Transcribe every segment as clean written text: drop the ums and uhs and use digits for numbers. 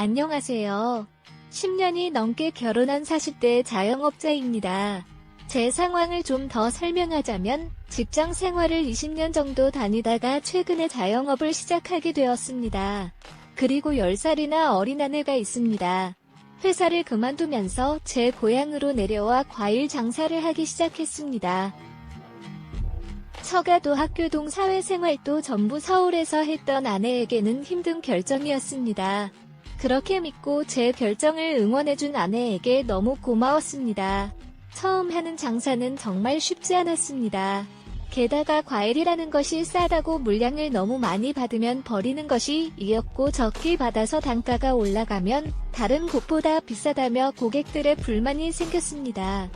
안녕하세요. 10년이 넘게 결혼한 40대 자영업자입니다. 제 상황을 좀 더 설명하자면 직장 생활을 20년 정도 다니다가 최근에 자영업을 시작하게 되었습니다. 그리고 10살이나 어린 아내가 있습니다. 회사를 그만두면서 제 고향으로 내려와 과일 장사를 하기 시작했습니다. 처가도 학교도 사회생활도 전부 서울에서 했던 아내에게는 힘든 결정이었습니다. 그렇게 믿고 제 결정을 응원해준 아내에게 너무 고마웠습니다. 처음 하는 장사는 정말 쉽지 않았습니다. 게다가 과일이라는 것이 싸다고 물량을 너무 많이 받으면 버리는 것이 이었고 적게 받아서 단가가 올라가면 다른 곳보다 비싸다며 고객들의 불만이 생겼습니다.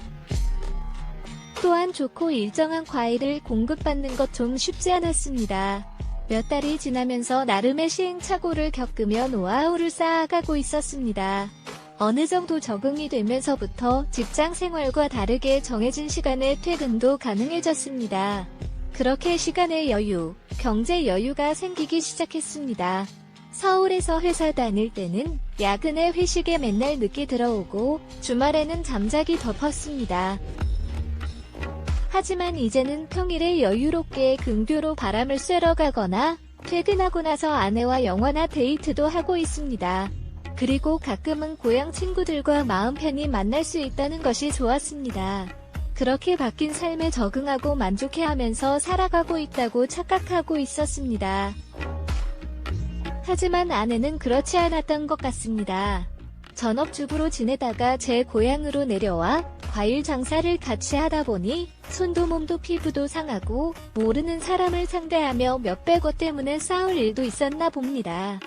또한 좋고 일정한 과일을 공급받는 것 좀 쉽지 않았습니다. 몇 달이 지나면서 나름의 시행착오를 겪으며 노하우를 쌓아가고 있었습니다. 어느 정도 적응이 되면서부터 직장 생활과 다르게 정해진 시간에 퇴근도 가능해졌습니다. 그렇게 시간의 여유, 경제 여유가 생기기 시작했습니다. 서울에서 회사 다닐 때는 야근에 회식에 맨날 늦게 들어오고 주말에는 잠자기 덮었습니다. 하지만 이제는 평일에 여유롭게 근교로 바람을 쐬러 가거나 퇴근하고 나서 아내와 영화나 데이트도 하고 있습니다. 그리고 가끔은 고향 친구들과 마음 편히 만날 수 있다는 것이 좋았습니다. 그렇게 바뀐 삶에 적응하고 만족해하면서 살아가고 있다고 착각하고 있었습니다. 하지만 아내는 그렇지 않았던 것 같습니다. 전업주부로 지내다가 제 고향으로 내려와 과일 장사를 같이 하다 보니 손도 몸도 피부도 상하고 모르는 사람을 상대하며 몇백억 때문에 싸울 일도 있었나 봅니다.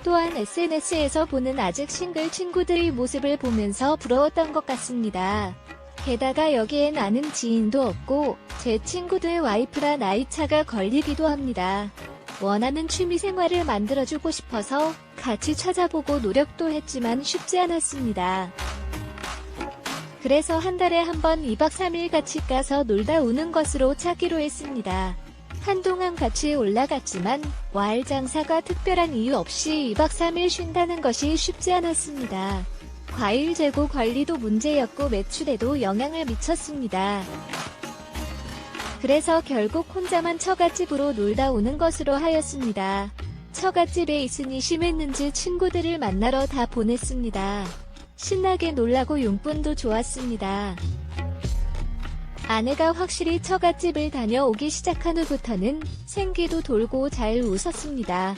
또한 SNS에서 보는 아직 싱글 친구들의 모습을 보면서 부러웠던 것 같습니다. 게다가 여기엔 아는 지인도 없고 제 친구들 와이프라 나이차가 걸리기도 합니다. 원하는 취미생활을 만들어주고 싶어서 같이 찾아보고 노력도 했지만 쉽지 않았습니다. 그래서 한 달에 한 번 2박 3일 같이 가서 놀다 오는 것으로 찾기로 했습니다. 한동안 같이 올라갔지만 과일 장사가 특별한 이유 없이 2박 3일 쉰다는 것이 쉽지 않았습니다. 과일 재고 관리도 문제였고 매출에도 영향을 미쳤습니다. 그래서 결국 혼자만 처갓집으로 놀다 오는 것으로 하였습니다. 처갓집에 있으니 심했는지 친구들을 만나러 다 보냈습니다. 신나게 놀라고 용돈도 좋았습니다. 아내가 확실히 처갓집을 다녀오기 시작한 후부터는 생기도 돌고 잘 웃었습니다.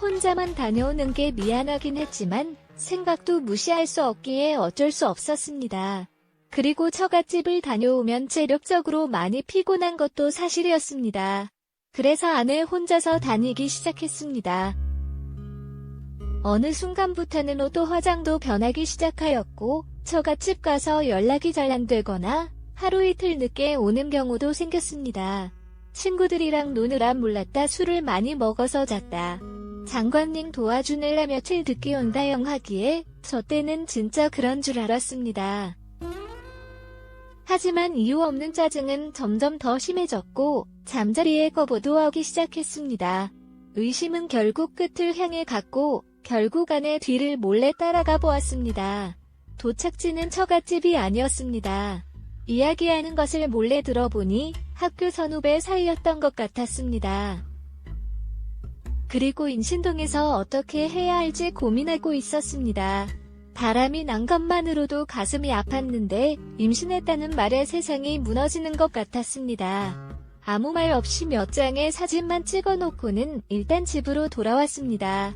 혼자만 다녀오는 게 미안하긴 했지만 생각도 무시할 수 없기에 어쩔 수 없었습니다. 그리고 처갓집을 다녀오면 체력적으로 많이 피곤한 것도 사실이었습니다. 그래서 아내 혼자서 다니기 시작했습니다. 어느 순간부터는 옷도 화장도 변하기 시작하였고 처갓집 가서 연락이 잘 안 되거나 하루 이틀 늦게 오는 경우도 생겼습니다. 친구들이랑 노느라 몰랐다 술을 많이 먹어서 잤다. 장관님 도와주느라 며칠 늦게 온다영 하기에 저 때는 진짜 그런 줄 알았습니다. 하지만 이유 없는 짜증은 점점 더 심해졌고 잠자리에 거부도 하기 시작했습니다. 의심은 결국 끝을 향해 갔고 결국 아내 뒤를 몰래 따라가 보았습니다. 도착지는 처갓집이 아니었습니다. 이야기하는 것을 몰래 들어보니 학교 선후배 사이였던 것 같았습니다. 그리고 인신동에서 어떻게 해야 할지 고민하고 있었습니다. 바람이 난 것만으로도 가슴이 아팠는데 임신했다는 말에 세상이 무너지는 것 같았습니다. 아무 말 없이 몇 장의 사진만 찍어놓고는 일단 집으로 돌아왔습니다.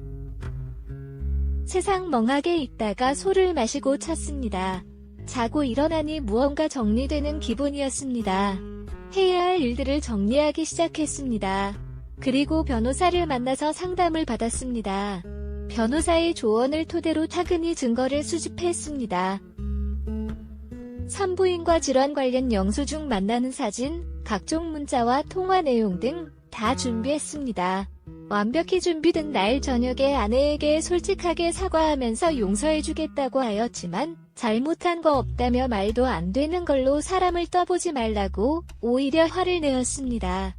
세상 멍하게 있다가 소를 마시고 찼습니다. 자고 일어나니 무언가 정리되는 기분이었습니다. 해야 할 일들을 정리하기 시작했습니다. 그리고 변호사를 만나서 상담을 받았습니다. 변호사의 조언을 토대로 차근히 증거를 수집했습니다. 산부인과 질환 관련 영수증 만나는 사진, 각종 문자와 통화 내용 등 다 준비했습니다. 완벽히 준비된 날 저녁에 아내에게 솔직하게 사과하면서 용서해주겠다고 하였지만 잘못한 거 없다며 말도 안 되는 걸로 사람을 떠보지 말라고 오히려 화를 내었습니다.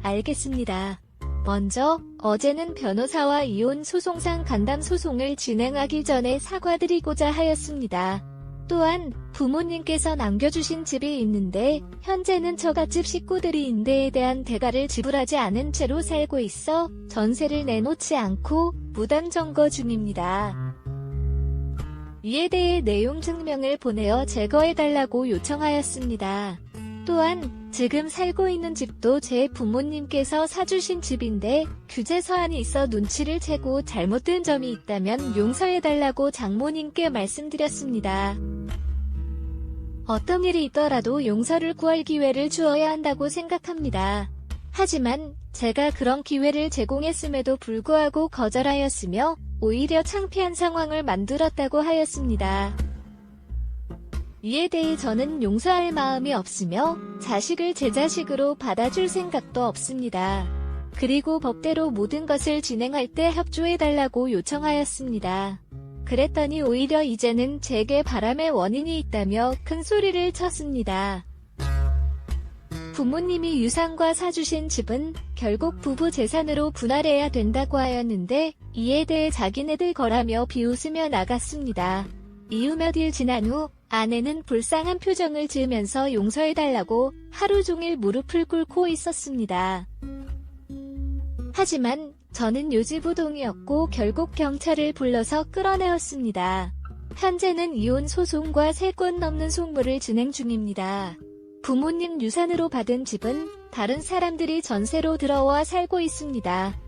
알겠습니다. 먼저 어제는 변호사와 이혼 소송상 간담 소송을 진행하기 전에 사과드리고자 하였습니다. 또한 부모님께서 남겨주신 집이 있는데 현재는 처갓집 식구들이 임대에 대한 대가를 지불하지 않은 채로 살고 있어 전세를 내놓지 않고 무단 점거 중입니다. 이에 대해 내용 증명을 보내어 제거해달라고 요청하였습니다. 또한 지금 살고 있는 집도 제 부모님께서 사주신 집인데 규제 서한이 있어 눈치를 채고 잘못된 점이 있다면 용서해달라고 장모님께 말씀드렸습니다. 어떤 일이 있더라도 용서를 구할 기회를 주어야 한다고 생각합니다. 하지만 제가 그런 기회를 제공했음에도 불구하고 거절하였으며 오히려 창피한 상황을 만들었다고 하였습니다. 이에 대해 저는 용서할 마음이 없으며 자식을 제 자식으로 받아줄 생각도 없습니다. 그리고 법대로 모든 것을 진행할 때 협조해달라고 요청하였습니다. 그랬더니 오히려 이제는 제게 바람의 원인이 있다며 큰 소리를 쳤습니다. 부모님이 유산과 사주신 집은 결국 부부 재산으로 분할해야 된다고 하였는데 이에 대해 자기네들 거라며 비웃으며 나갔습니다. 이후 몇일 지난 후 아내는 불쌍한 표정을 지으면서 용서해달라고 하루 종일 무릎을 꿇고 있었습니다. 하지만 저는 요지부동이었고 결국 경찰을 불러서 끌어내었습니다. 현재는 이혼 소송과 3건 넘는 송무를 진행 중입니다. 부모님 유산으로 받은 집은 다른 사람들이 전세로 들어와 살고 있습니다.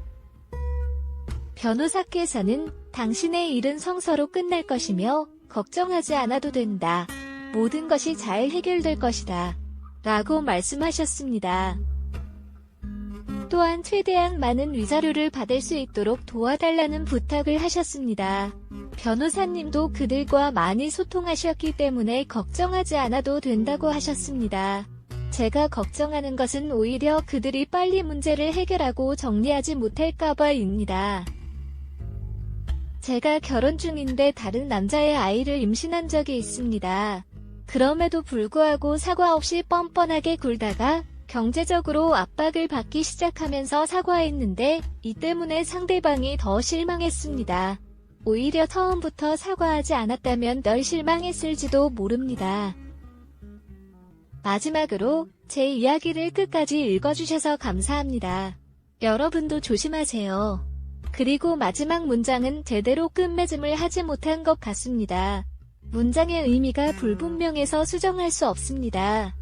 변호사께서는 당신의 일은 성서로 끝날 것이며 걱정하지 않아도 된다. 모든 것이 잘 해결될 것이다. 라고 말씀하셨습니다. 또한 최대한 많은 위자료를 받을 수 있도록 도와달라는 부탁을 하셨습니다. 변호사님도 그들과 많이 소통하셨기 때문에 걱정하지 않아도 된다고 하셨습니다. 제가 걱정하는 것은 오히려 그들이 빨리 문제를 해결하고 정리하지 못할까봐입니다. 제가 결혼 중인데 다른 남자의 아이를 임신한 적이 있습니다. 그럼에도 불구하고 사과 없이 뻔뻔하게 굴다가 경제적으로 압박을 받기 시작하면서 사과했는데 이 때문에 상대방이 더 실망했습니다. 오히려 처음부터 사과하지 않았다면 덜 실망했을지도 모릅니다. 마지막으로 제 이야기를 끝까지 읽어주셔서 감사합니다. 여러분도 조심하세요. 그리고 마지막 문장은 제대로 끝맺음을 하지 못한 것 같습니다. 문장의 의미가 불분명해서 수정할 수 없습니다.